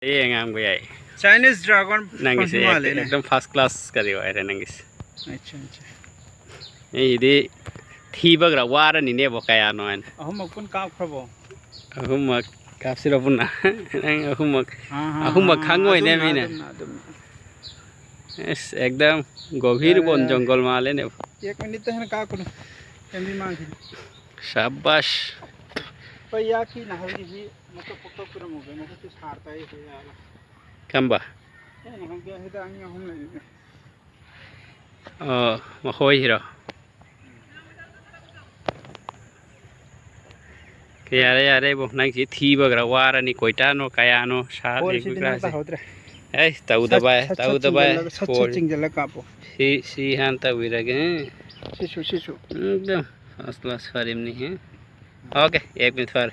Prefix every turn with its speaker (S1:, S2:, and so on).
S1: ये ngam gue ai
S2: Chinese dragon
S1: nangis
S2: panghimaale na.
S1: एकदम first class करी हुआ है nangis
S2: अच्छा अच्छा.
S1: ये इधे थी बगरा वारा निने बकाया नोन
S2: Ahum kaap khabo.
S1: अहुमक काफसिर पुना नंग अहुमक
S2: हाँ
S1: खांगो है ने मीना
S2: adum.
S1: एस एकदम गभीर वन जंगल माले ने
S2: 1 minute है ना का करूँ एमबी मांगी
S1: शाबाश
S2: पैया की नहरी ही मतलब पक्का पूरा मुझे मतलब कुछ हारता ही है यार
S1: कंबा
S2: ये ना हम क्या है दानी हम नहीं
S1: मखोई हिरो यारे यारे वो नंग सी थी बगरा वारा नि कोइटा नो काया नो शाद
S2: बोल
S1: एक
S2: सी दिन
S1: बिगड़ा
S2: में
S1: से
S2: होता
S1: ए ताऊ दबाए
S2: सच चिंगला कापो
S1: सी हान ताऊ इरगे
S2: शिशु
S1: एकदम फर्स्ट क्लास फरिम नहीं है ओके 1 मिनट फर